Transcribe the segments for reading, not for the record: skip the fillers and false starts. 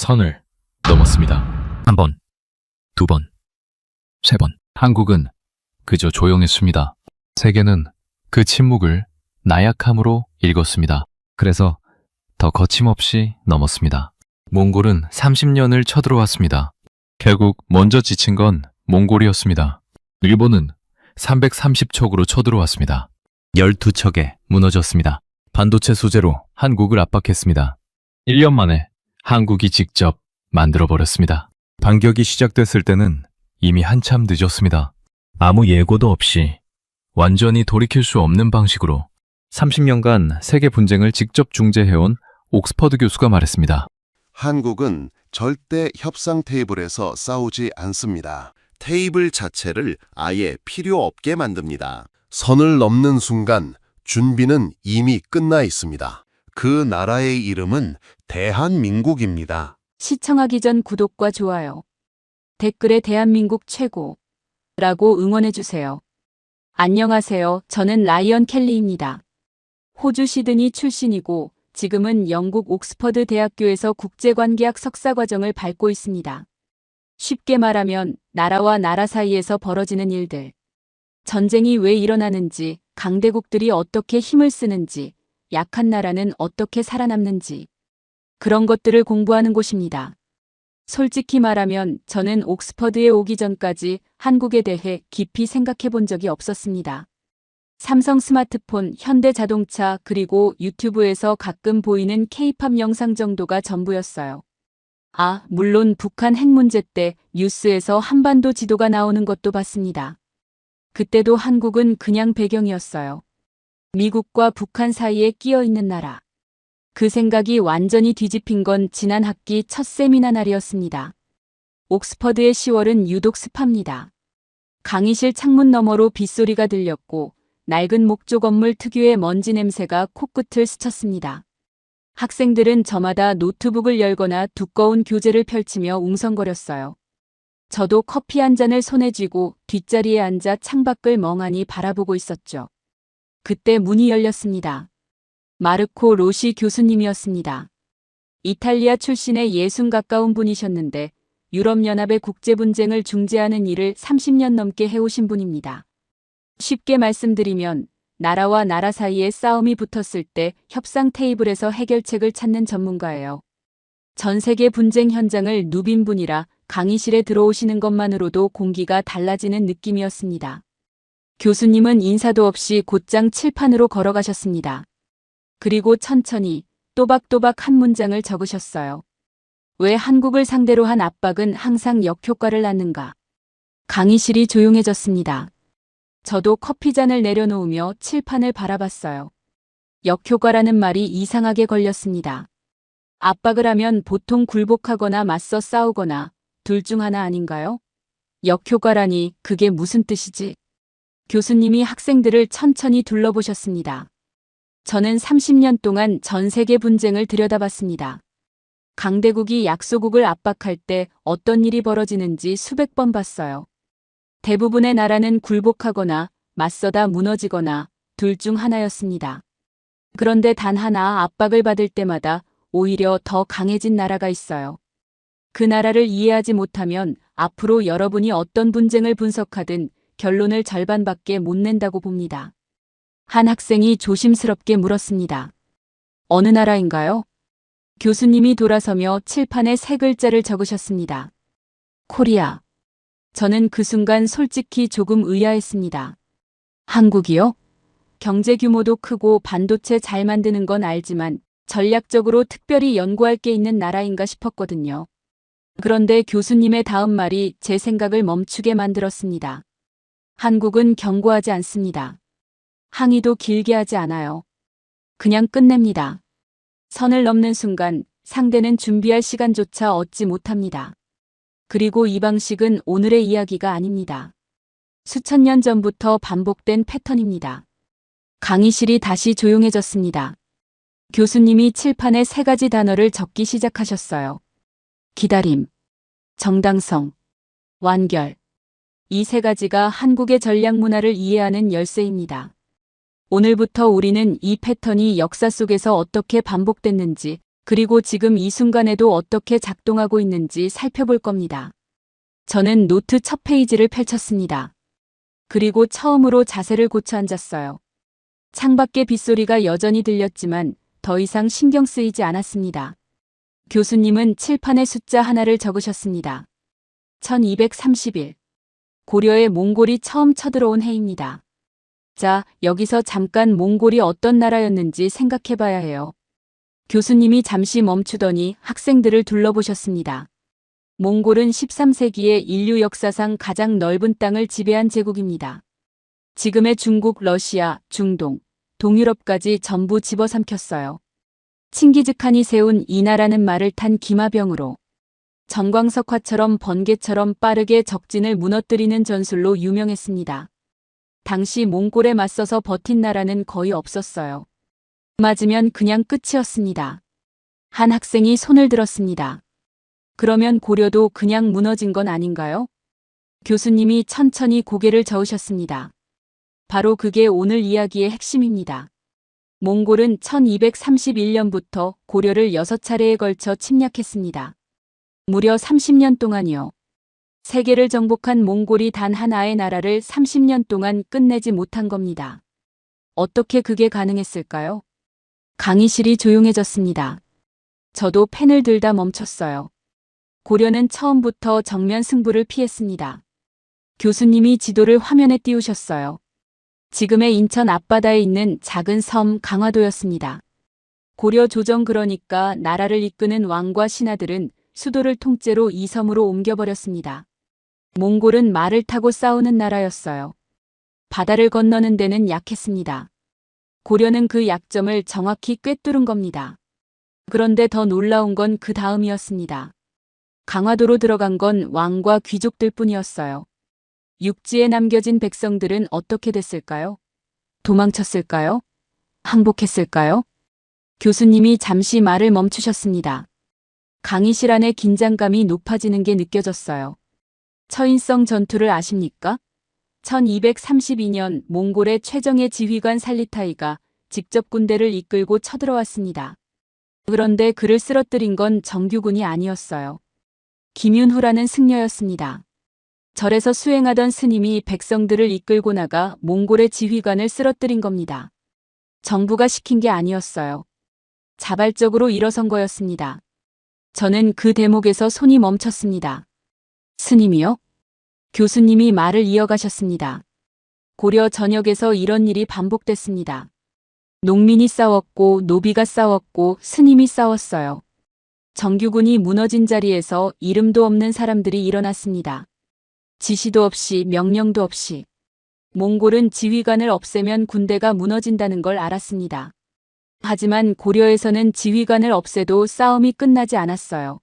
선을 넘었습니다. 한 번, 두 번, 세 번. 한국은 그저 조용했습니다. 세계는 그 침묵을 나약함으로 읽었습니다. 그래서 더 거침없이 넘었습니다. 몽골은 30년을 쳐들어왔습니다. 결국 먼저 지친 건 몽골이었습니다. 일본은 330척으로 쳐들어왔습니다. 12척에 무너졌습니다. 반도체 소재로 한국을 압박했습니다. 1년 만에 한국이 직접 만들어버렸습니다. 반격이 시작됐을 때는 이미 한참 늦었습니다. 아무 예고도 없이 완전히 돌이킬 수 없는 방식으로 30년간 세계 분쟁을 직접 중재해온 옥스퍼드 교수가 말했습니다. 한국은 절대 협상 테이블에서 싸우지 않습니다. 테이블 자체를 아예 필요 없게 만듭니다. 선을 넘는 순간 준비는 이미 끝나 있습니다. 그 나라의 이름은 대한민국입니다. 시청하기 전 구독과 좋아요, 댓글에 대한민국 최고라고 응원해주세요. 안녕하세요. 저는 라이언 켈리입니다. 호주 시드니 출신이고 지금은 영국 옥스퍼드 대학교에서 국제관계학 석사과정을 밟고 있습니다. 쉽게 말하면 나라와 나라 사이에서 벌어지는 일들, 전쟁이 왜 일어나는지, 강대국들이 어떻게 힘을 쓰는지, 약한 나라는 어떻게 살아남는지, 그런 것들을 공부하는 곳입니다. 솔직히 말하면 저는 옥스퍼드에 오기 전까지 한국에 대해 깊이 생각해 본 적이 없었습니다. 삼성 스마트폰, 현대 자동차, 그리고 유튜브에서 가끔 보이는 K-팝 영상 정도가 전부였어요. 물론 북한 핵 문제 때 뉴스에서 한반도 지도가 나오는 것도 봤습니다. 그때도 한국은 그냥 배경이었어요. 미국과 북한 사이에 끼어 있는 나라. 그 생각이 완전히 뒤집힌 건 지난 학기 첫 세미나 날이었습니다. 옥스퍼드의 10월은 유독 습합니다. 강의실 창문 너머로 빗소리가 들렸고 낡은 목조 건물 특유의 먼지 냄새가 코끝을 스쳤습니다. 학생들은 저마다 노트북을 열거나 두꺼운 교재를 펼치며 웅성거렸어요. 저도 커피 한 잔을 손에 쥐고 뒷자리에 앉아 창밖을 멍하니 바라보고 있었죠. 그때 문이 열렸습니다. 마르코 로시 교수님이었습니다. 이탈리아 출신의 60 가까운 분이셨는데 유럽연합의 국제분쟁을 중재하는 일을 30년 넘게 해오신 분입니다. 쉽게 말씀드리면 나라와 나라 사이에 싸움이 붙었을 때 협상 테이블에서 해결책을 찾는 전문가예요. 전 세계 분쟁 현장을 누빈 분이라 강의실에 들어오시는 것만으로도 공기가 달라지는 느낌이었습니다. 교수님은 인사도 없이 곧장 칠판으로 걸어가셨습니다. 그리고 천천히 또박또박 한 문장을 적으셨어요. 왜 한국을 상대로 한 압박은 항상 역효과를 낳는가? 강의실이 조용해졌습니다. 저도 커피잔을 내려놓으며 칠판을 바라봤어요. 역효과라는 말이 이상하게 걸렸습니다. 압박을 하면 보통 굴복하거나 맞서 싸우거나 둘 중 하나 아닌가요? 역효과라니 그게 무슨 뜻이지? 교수님이 학생들을 천천히 둘러보셨습니다. 저는 30년 동안 전 세계 분쟁을 들여다봤습니다. 강대국이 약소국을 압박할 때 어떤 일이 벌어지는지 수백 번 봤어요. 대부분의 나라는 굴복하거나 맞서다 무너지거나 둘 중 하나였습니다. 그런데 단 하나 압박을 받을 때마다 오히려 더 강해진 나라가 있어요. 그 나라를 이해하지 못하면 앞으로 여러분이 어떤 분쟁을 분석하든 결론을 절반밖에 못 낸다고 봅니다. 한 학생이 조심스럽게 물었습니다. 어느 나라인가요? 교수님이 돌아서며 칠판에 세 글자를 적으셨습니다. 코리아. 저는 그 순간 솔직히 조금 의아했습니다. 한국이요? 경제 규모도 크고 반도체 잘 만드는 건 알지만 전략적으로 특별히 연구할 게 있는 나라인가 싶었거든요. 그런데 교수님의 다음 말이 제 생각을 멈추게 만들었습니다. 한국은 경고하지 않습니다. 항의도 길게 하지 않아요. 그냥 끝냅니다. 선을 넘는 순간 상대는 준비할 시간조차 얻지 못합니다. 그리고 이 방식은 오늘의 이야기가 아닙니다. 수천 년 전부터 반복된 패턴입니다. 강의실이 다시 조용해졌습니다. 교수님이 칠판에 세 가지 단어를 적기 시작하셨어요. 기다림, 정당성, 완결. 이 세 가지가 한국의 전략 문화를 이해하는 열쇠입니다. 오늘부터 우리는 이 패턴이 역사 속에서 어떻게 반복됐는지 그리고 지금 이 순간에도 어떻게 작동하고 있는지 살펴볼 겁니다. 저는 노트 첫 페이지를 펼쳤습니다. 그리고 처음으로 자세를 고쳐 앉았어요. 창밖의 빗소리가 여전히 들렸지만 더 이상 신경 쓰이지 않았습니다. 교수님은 칠판에 숫자 하나를 적으셨습니다. 1231. 고려에 몽골이 처음 쳐들어온 해입니다. 자, 여기서 잠깐 몽골이 어떤 나라였는지 생각해봐야 해요. 교수님이 잠시 멈추더니 학생들을 둘러보셨습니다. 몽골은 13세기에 인류 역사상 가장 넓은 땅을 지배한 제국입니다. 지금의 중국, 러시아, 중동, 동유럽까지 전부 집어삼켰어요. 칭기즈칸이 세운 이 나라는 말을 탄 기마병으로 전광석화처럼 번개처럼 빠르게 적진을 무너뜨리는 전술로 유명했습니다. 당시 몽골에 맞서서 버틴 나라는 거의 없었어요. 맞으면 그냥 끝이었습니다. 한 학생이 손을 들었습니다. 그러면 고려도 그냥 무너진 건 아닌가요? 교수님이 천천히 고개를 저으셨습니다. 바로 그게 오늘 이야기의 핵심입니다. 몽골은 1231년부터 고려를 6차례에 걸쳐 침략했습니다. 무려 30년 동안이요. 세계를 정복한 몽골이 단 하나의 나라를 30년 동안 끝내지 못한 겁니다. 어떻게 그게 가능했을까요? 강의실이 조용해졌습니다. 저도 펜을 들다 멈췄어요. 고려는 처음부터 정면 승부를 피했습니다. 교수님이 지도를 화면에 띄우셨어요. 지금의 인천 앞바다에 있는 작은 섬 강화도였습니다. 고려 조정 그러니까 나라를 이끄는 왕과 신하들은 수도를 통째로 이 섬으로 옮겨버렸습니다. 몽골은 말을 타고 싸우는 나라였어요. 바다를 건너는 데는 약했습니다. 고려는 그 약점을 정확히 꿰뚫은 겁니다. 그런데 더 놀라운 건 그 다음이었습니다. 강화도로 들어간 건 왕과 귀족들 뿐이었어요. 육지에 남겨진 백성들은 어떻게 됐을까요? 도망쳤을까요? 항복했을까요? 교수님이 잠시 말을 멈추셨습니다. 강의실 안에 긴장감이 높아지는 게 느껴졌어요. 처인성 전투를 아십니까? 1232년 몽골의 최정예 지휘관 살리타이가 직접 군대를 이끌고 쳐들어왔습니다. 그런데 그를 쓰러뜨린 건 정규군이 아니었어요. 김윤후라는 승려였습니다. 절에서 수행하던 스님이 백성들을 이끌고 나가 몽골의 지휘관을 쓰러뜨린 겁니다. 정부가 시킨 게 아니었어요. 자발적으로 일어선 거였습니다. 저는 그 대목에서 손이 멈췄습니다. 스님이요? 교수님이 말을 이어가셨습니다. 고려 전역에서 이런 일이 반복됐습니다. 농민이 싸웠고 노비가 싸웠고 스님이 싸웠어요. 정규군이 무너진 자리에서 이름도 없는 사람들이 일어났습니다. 지시도 없이 명령도 없이. 몽골은 지휘관을 없애면 군대가 무너진다는 걸 알았습니다. 하지만 고려에서는 지휘관을 없애도 싸움이 끝나지 않았어요.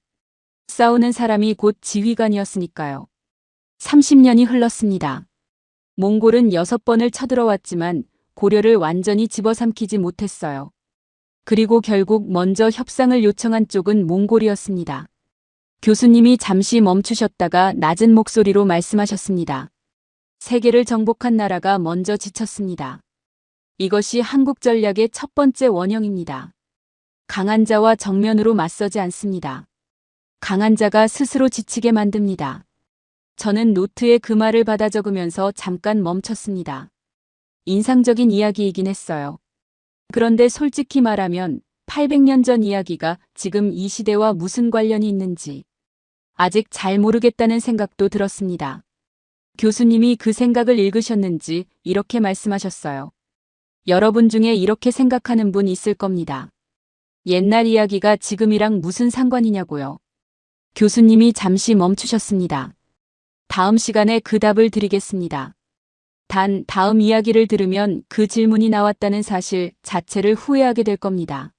싸우는 사람이 곧 지휘관이었으니까요. 30년이 흘렀습니다. 몽골은 6번을 쳐들어왔지만 고려를 완전히 집어삼키지 못했어요. 그리고 결국 먼저 협상을 요청한 쪽은 몽골이었습니다. 교수님이 잠시 멈추셨다가 낮은 목소리로 말씀하셨습니다. 세계를 정복한 나라가 먼저 지쳤습니다. 이것이 한국 전략의 첫 번째 원형입니다. 강한 자와 정면으로 맞서지 않습니다. 강한 자가 스스로 지치게 만듭니다. 저는 노트에 그 말을 받아 적으면서 잠깐 멈췄습니다. 인상적인 이야기이긴 했어요. 그런데 솔직히 말하면 800년 전 이야기가 지금 이 시대와 무슨 관련이 있는지 아직 잘 모르겠다는 생각도 들었습니다. 교수님이 그 생각을 읽으셨는지 이렇게 말씀하셨어요. 여러분 중에 이렇게 생각하는 분 있을 겁니다. 옛날 이야기가 지금이랑 무슨 상관이냐고요. 교수님이 잠시 멈추셨습니다. 다음 시간에 그 답을 드리겠습니다. 단 다음 이야기를 들으면 그 질문이 나왔다는 사실 자체를 후회하게 될 겁니다.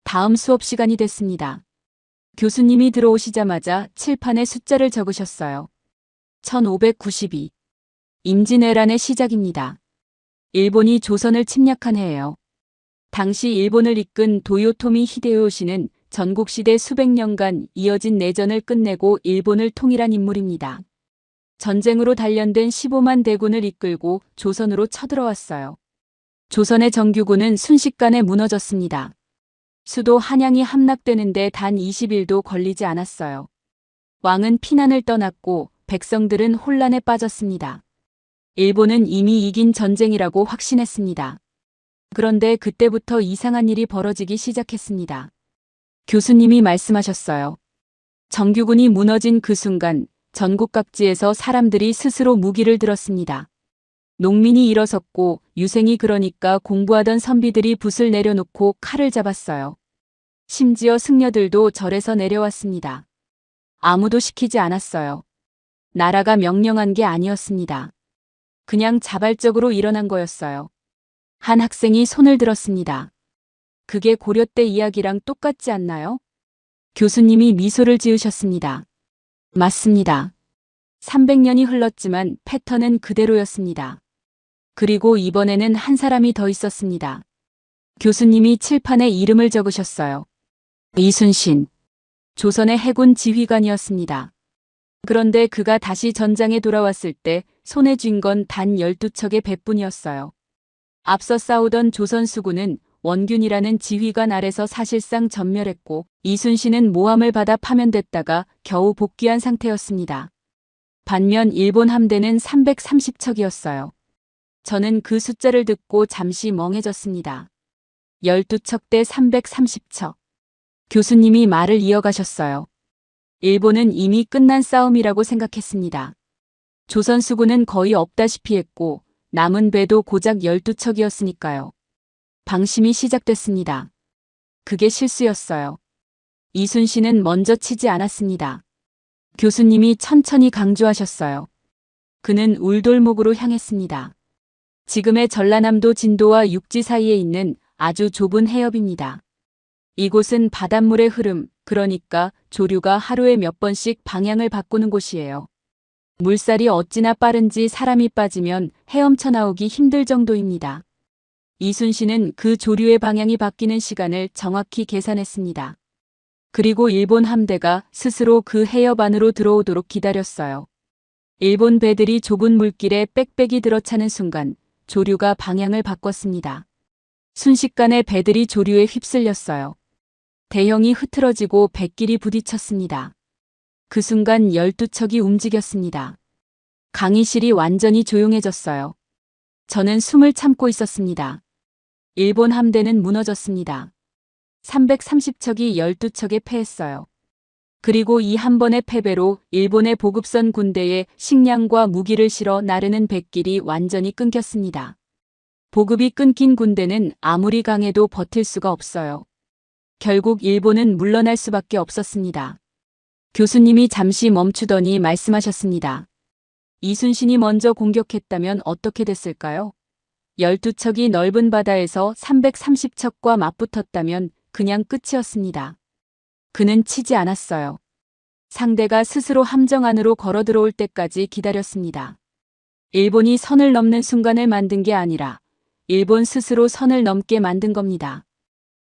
다음 수업 시간이 됐습니다. 교수님이 들어오시자마자 칠판에 숫자를 적으셨어요. 1592. 임진왜란의 시작입니다. 일본이 조선을 침략한 해예요. 당시 일본을 이끈 도요토미 히데요시는 전국시대 수백 년간 이어진 내전을 끝내고 일본을 통일한 인물입니다. 전쟁으로 단련된 15만 대군을 이끌고 조선으로 쳐들어왔어요. 조선의 정규군은 순식간에 무너졌습니다. 수도 한양이 함락되는데 단 20일도 걸리지 않았어요. 왕은 피난을 떠났고 백성들은 혼란에 빠졌습니다. 일본은 이미 이긴 전쟁이라고 확신했습니다. 그런데 그때부터 이상한 일이 벌어지기 시작했습니다. 교수님이 말씀하셨어요. 정규군이 무너진 그 순간 전국 각지에서 사람들이 스스로 무기를 들었습니다. 농민이 일어섰고 유생이 그러니까 공부하던 선비들이 붓을 내려놓고 칼을 잡았어요. 심지어 승려들도 절에서 내려왔습니다. 아무도 시키지 않았어요. 나라가 명령한 게 아니었습니다. 그냥 자발적으로 일어난 거였어요. 한 학생이 손을 들었습니다. 그게 고려 때 이야기랑 똑같지 않나요? 교수님이 미소를 지으셨습니다. 맞습니다. 300년이 흘렀지만 패턴은 그대로였습니다. 그리고 이번에는 한 사람이 더 있었습니다. 교수님이 칠판에 이름을 적으셨어요. 이순신. 조선의 해군 지휘관이었습니다. 그런데 그가 다시 전장에 돌아왔을 때 손에 쥔 건 단 12척의 배뿐이었어요. 앞서 싸우던 조선 수군은 원균이라는 지휘관 아래서 사실상 전멸했고 이순신은 모함을 받아 파면됐다가 겨우 복귀한 상태였습니다. 반면 일본 함대는 330척이었어요. 저는 그 숫자를 듣고 잠시 멍해졌습니다. 12척 대 330척. 교수님이 말을 이어가셨어요. 일본은 이미 끝난 싸움이라고 생각했습니다. 조선 수군은 거의 없다시피 했고 남은 배도 고작 12척이었으니까요. 방심이 시작됐습니다. 그게 실수였어요. 이순신은 먼저 치지 않았습니다. 교수님이 천천히 강조하셨어요. 그는 울돌목으로 향했습니다. 지금의 전라남도 진도와 육지 사이에 있는 아주 좁은 해협입니다. 이곳은 바닷물의 흐름, 그러니까 조류가 하루에 몇 번씩 방향을 바꾸는 곳이에요. 물살이 어찌나 빠른지 사람이 빠지면 헤엄쳐 나오기 힘들 정도입니다. 이순신은 그 조류의 방향이 바뀌는 시간을 정확히 계산했습니다. 그리고 일본 함대가 스스로 그 해협 안으로 들어오도록 기다렸어요. 일본 배들이 좁은 물길에 빽빽이 들어차는 순간 조류가 방향을 바꿨습니다. 순식간에 배들이 조류에 휩쓸렸어요. 대형이 흐트러지고 뱃길이 부딪혔습니다. 그 순간 12척이 움직였습니다. 강의실이 완전히 조용해졌어요. 저는 숨을 참고 있었습니다. 일본 함대는 무너졌습니다. 330척이 12척에 패했어요. 그리고 이 한 번의 패배로 일본의 보급선 군대에 식량과 무기를 실어 나르는 뱃길이 완전히 끊겼습니다. 보급이 끊긴 군대는 아무리 강해도 버틸 수가 없어요. 결국 일본은 물러날 수밖에 없었습니다. 교수님이 잠시 멈추더니 말씀하셨습니다. 이순신이 먼저 공격했다면 어떻게 됐을까요? 12척이 넓은 바다에서 330척과 맞붙었다면 그냥 끝이었습니다. 그는 치지 않았어요. 상대가 스스로 함정 안으로 걸어 들어올 때까지 기다렸습니다. 일본이 선을 넘는 순간을 만든 게 아니라 일본 스스로 선을 넘게 만든 겁니다.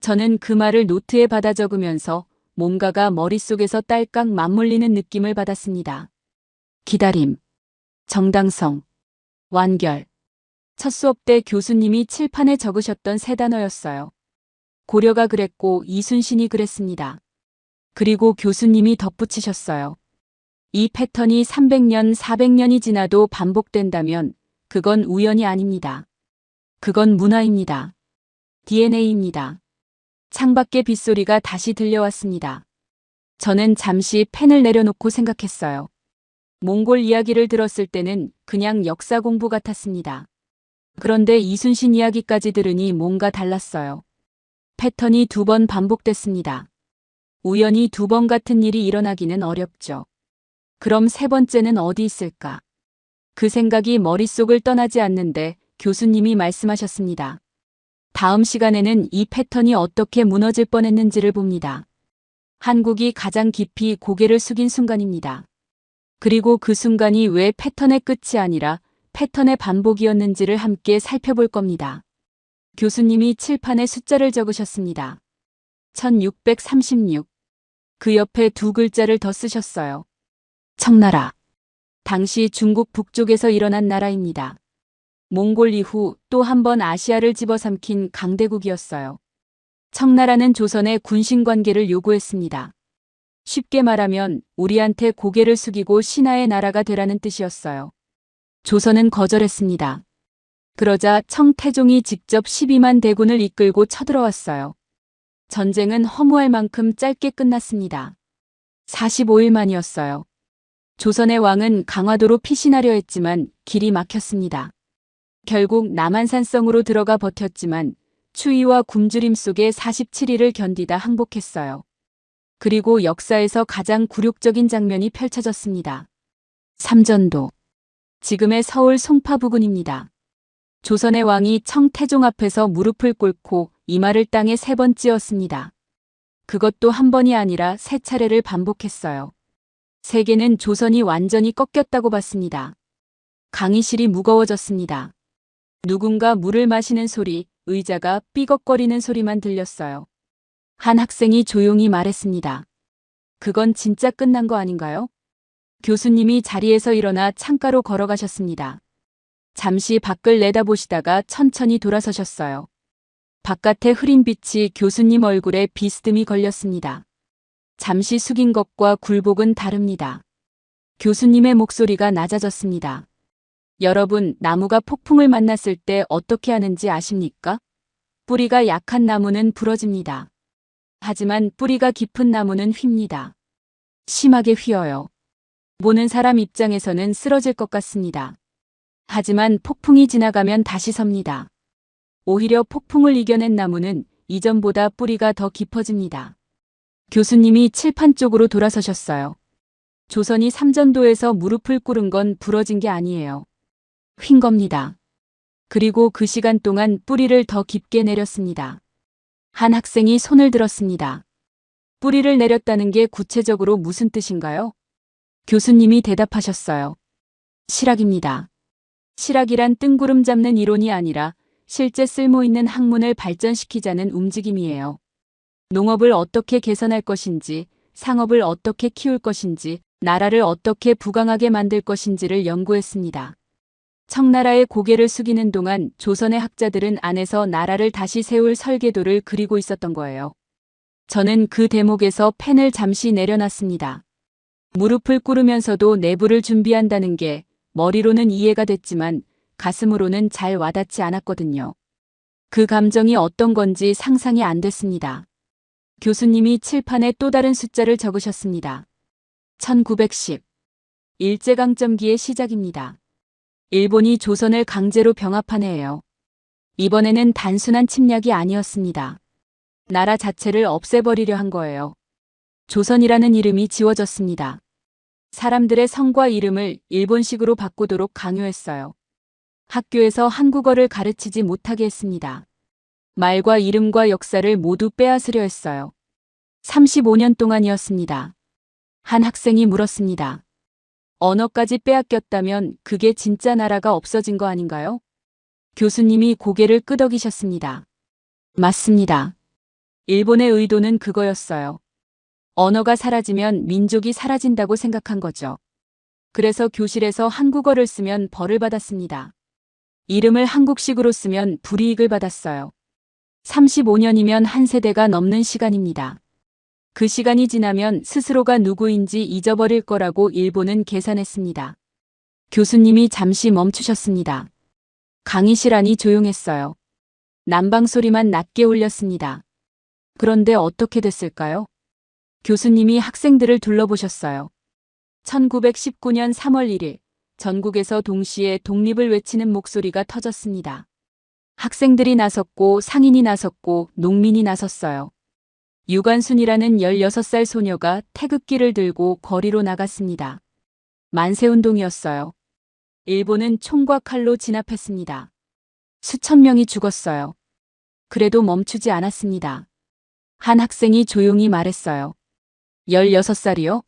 저는 그 말을 노트에 받아 적으면서 뭔가가 머릿속에서 딸깍 맞물리는 느낌을 받았습니다. 기다림, 정당성, 완결. 첫 수업 때 교수님이 칠판에 적으셨던 세 단어였어요. 고려가 그랬고 이순신이 그랬습니다. 그리고 교수님이 덧붙이셨어요. 이 패턴이 300년, 400년이 지나도 반복된다면 그건 우연이 아닙니다. 그건 문화입니다. DNA입니다. 창밖의 빗소리가 다시 들려왔습니다. 저는 잠시 펜을 내려놓고 생각했어요. 몽골 이야기를 들었을 때는 그냥 역사 공부 같았습니다. 그런데 이순신 이야기까지 들으니 뭔가 달랐어요. 패턴이 2번 반복됐습니다. 우연히 2번 같은 일이 일어나기는 어렵죠. 그럼 세 번째는 어디 있을까? 그 생각이 머릿속을 떠나지 않는데 교수님이 말씀하셨습니다. 다음 시간에는 이 패턴이 어떻게 무너질 뻔했는지를 봅니다. 한국이 가장 깊이 고개를 숙인 순간입니다. 그리고 그 순간이 왜 패턴의 끝이 아니라 패턴의 반복이었는지를 함께 살펴볼 겁니다. 교수님이 칠판에 숫자를 적으셨습니다. 1636. 그 옆에 2글자를 더 쓰셨어요. 청나라. 당시 중국 북쪽에서 일어난 나라입니다. 몽골 이후 또 한 번 아시아를 집어삼킨 강대국이었어요. 청나라는 조선의 군신관계를 요구했습니다. 쉽게 말하면 우리한테 고개를 숙이고 신하의 나라가 되라는 뜻이었어요. 조선은 거절했습니다. 그러자 청태종이 직접 12만 대군을 이끌고 쳐들어왔어요. 전쟁은 허무할 만큼 짧게 끝났습니다. 45일 만이었어요. 조선의 왕은 강화도로 피신하려 했지만 길이 막혔습니다. 결국 남한산성으로 들어가 버텼지만 추위와 굶주림 속에 47일을 견디다 항복했어요. 그리고 역사에서 가장 굴욕적인 장면이 펼쳐졌습니다. 삼전도. 지금의 서울 송파 부근입니다. 조선의 왕이 청태종 앞에서 무릎을 꿇고 이마를 땅에 3번 찧었습니다. 그것도 한 번이 아니라 3차례를 반복했어요. 세계는 조선이 완전히 꺾였다고 봤습니다. 강의실이 무거워졌습니다. 누군가 물을 마시는 소리, 의자가 삐걱거리는 소리만 들렸어요. 한 학생이 조용히 말했습니다. 그건 진짜 끝난 거 아닌가요? 교수님이 자리에서 일어나 창가로 걸어가셨습니다. 잠시 밖을 내다보시다가 천천히 돌아서셨어요. 바깥의 흐린 빛이 교수님 얼굴에 비스듬히 걸렸습니다. 잠시 숙인 것과 굴복은 다릅니다. 교수님의 목소리가 낮아졌습니다. 여러분, 나무가 폭풍을 만났을 때 어떻게 하는지 아십니까? 뿌리가 약한 나무는 부러집니다. 하지만 뿌리가 깊은 나무는 휩니다. 심하게 휘어요. 보는 사람 입장에서는 쓰러질 것 같습니다. 하지만 폭풍이 지나가면 다시 섭니다. 오히려 폭풍을 이겨낸 나무는 이전보다 뿌리가 더 깊어집니다. 교수님이 칠판 쪽으로 돌아서셨어요. 조선이 삼전도에서 무릎을 꿇은 건 부러진 게 아니에요. 휜 겁니다. 그리고 그 시간 동안 뿌리를 더 깊게 내렸습니다. 한 학생이 손을 들었습니다. 뿌리를 내렸다는 게 구체적으로 무슨 뜻인가요? 교수님이 대답하셨어요. 실학입니다. 실학이란 뜬구름 잡는 이론이 아니라 실제 쓸모있는 학문을 발전시키자는 움직임이에요. 농업을 어떻게 개선할 것인지, 상업을 어떻게 키울 것인지, 나라를 어떻게 부강하게 만들 것인지를 연구했습니다. 청나라의 고개를 숙이는 동안 조선의 학자들은 안에서 나라를 다시 세울 설계도를 그리고 있었던 거예요. 저는 그 대목에서 펜을 잠시 내려놨습니다. 무릎을 꿇으면서도 내부를 준비한다는 게 머리로는 이해가 됐지만 가슴으로는 잘 와닿지 않았거든요. 그 감정이 어떤 건지 상상이 안 됐습니다. 교수님이 칠판에 또 다른 숫자를 적으셨습니다. 1910. 일제강점기의 시작입니다. 일본이 조선을 강제로 병합한 해예요. 이번에는 단순한 침략이 아니었습니다. 나라 자체를 없애버리려 한 거예요. 조선이라는 이름이 지워졌습니다. 사람들의 성과 이름을 일본식으로 바꾸도록 강요했어요. 학교에서 한국어를 가르치지 못하게 했습니다. 말과 이름과 역사를 모두 빼앗으려 했어요. 35년 동안이었습니다. 한 학생이 물었습니다. 언어까지 빼앗겼다면 그게 진짜 나라가 없어진 거 아닌가요? 교수님이 고개를 끄덕이셨습니다. 맞습니다. 일본의 의도는 그거였어요. 언어가 사라지면 민족이 사라진다고 생각한 거죠. 그래서 교실에서 한국어를 쓰면 벌을 받았습니다. 이름을 한국식으로 쓰면 불이익을 받았어요. 35년이면 한 세대가 넘는 시간입니다. 그 시간이 지나면 스스로가 누구인지 잊어버릴 거라고 일본은 계산했습니다. 교수님이 잠시 멈추셨습니다. 강의실 안이 조용했어요. 난방 소리만 낮게 울렸습니다. 그런데 어떻게 됐을까요? 교수님이 학생들을 둘러보셨어요. 1919년 3월 1일, 전국에서 동시에 독립을 외치는 목소리가 터졌습니다. 학생들이 나섰고 상인이 나섰고 농민이 나섰어요. 유관순이라는 16살 소녀가 태극기를 들고 거리로 나갔습니다. 만세운동이었어요. 일본은 총과 칼로 진압했습니다. 수천 명이 죽었어요. 그래도 멈추지 않았습니다. 한 학생이 조용히 말했어요. 16살이요?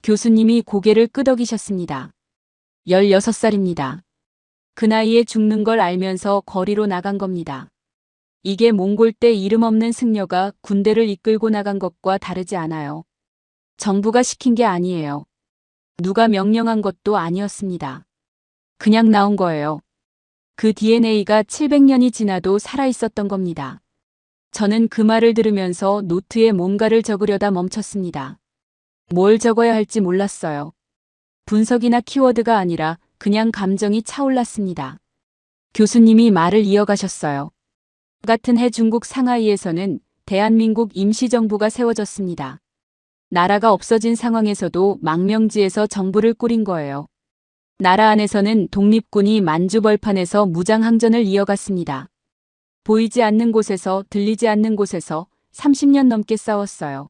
교수님이 고개를 끄덕이셨습니다. 16살입니다. 그 나이에 죽는 걸 알면서 거리로 나간 겁니다. 이게 몽골 때 이름 없는 승려가 군대를 이끌고 나간 것과 다르지 않아요. 정부가 시킨 게 아니에요. 누가 명령한 것도 아니었습니다. 그냥 나온 거예요. 그 DNA가 700년이 지나도 살아있었던 겁니다. 저는 그 말을 들으면서 노트에 뭔가를 적으려다 멈췄습니다. 뭘 적어야 할지 몰랐어요. 분석이나 키워드가 아니라 그냥 감정이 차올랐습니다. 교수님이 말을 이어가셨어요. 같은 해 중국 상하이에서는 대한민국 임시정부가 세워졌습니다. 나라가 없어진 상황에서도 망명지에서 정부를 꾸린 거예요. 나라 안에서는 독립군이 만주벌판에서 무장항전을 이어갔습니다. 보이지 않는 곳에서 들리지 않는 곳에서 30년 넘게 싸웠어요.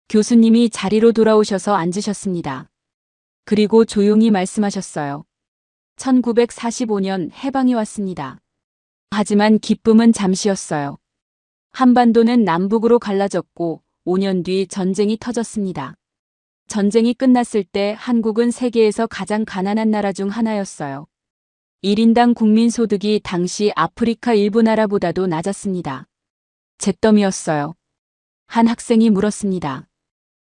교수님이 자리로 돌아오셔서 앉으셨습니다. 그리고 조용히 말씀하셨어요. 1945년 해방이 왔습니다. 하지만 기쁨은 잠시였어요. 한반도는 남북으로 갈라졌고 5년 뒤 전쟁이 터졌습니다. 전쟁이 끝났을 때 한국은 세계에서 가장 가난한 나라 중 하나였어요. 1인당 국민소득이 당시 아프리카 일부 나라보다도 낮았습니다. 잿더미였어요. 한 학생이 물었습니다.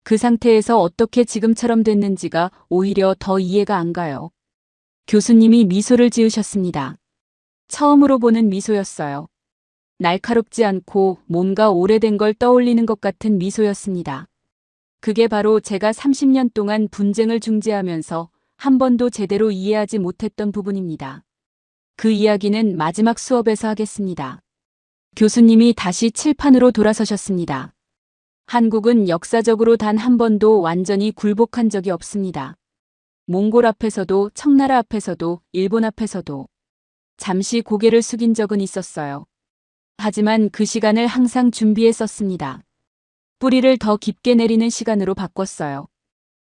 그 상태에서 어떻게 지금처럼 됐는지가 오히려 더 이해가 안 가요. 교수님이 미소를 지으셨습니다. 처음으로 보는 미소였어요. 날카롭지 않고 뭔가 오래된 걸 떠올리는 것 같은 미소였습니다. 그게 바로 제가 30년 동안 분쟁을 중재하면서 한 번도 제대로 이해하지 못했던 부분입니다. 그 이야기는 마지막 수업에서 하겠습니다. 교수님이 다시 칠판으로 돌아서셨습니다. 한국은 역사적으로 단 한 번도 완전히 굴복한 적이 없습니다. 몽골 앞에서도 청나라 앞에서도 일본 앞에서도 잠시 고개를 숙인 적은 있었어요. 하지만 그 시간을 항상 준비했었습니다. 뿌리를 더 깊게 내리는 시간으로 바꿨어요.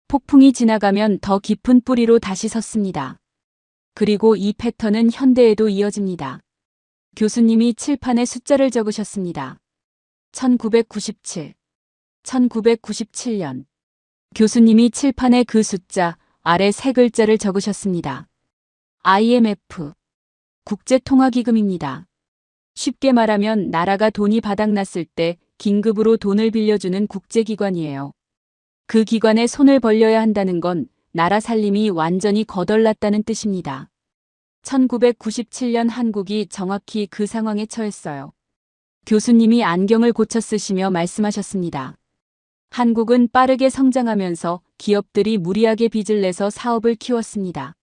폭풍이 지나가면 더 깊은 뿌리로 다시 섰습니다. 그리고 이 패턴은 현대에도 이어집니다. 교수님이 칠판에 숫자를 적으셨습니다. 1997, 1997년. 교수님이 칠판에 그 숫자 아래 세 글자를 적으셨습니다. IMF, 국제통화기금입니다. 쉽게 말하면 나라가 돈이 바닥났을 때 긴급으로 돈을 빌려주는 국제기관이에요. 그 기관에 손을 벌려야 한다는 건 나라 살림이 완전히 거덜났다는 뜻입니다. 1997년 한국이 정확히 그 상황에 처했어요. 교수님이 안경을 고쳐 쓰시며 말씀하셨습니다. 한국은 빠르게 성장하면서 기업들이 무리하게 빚을 내서 사업을 키웠습니다.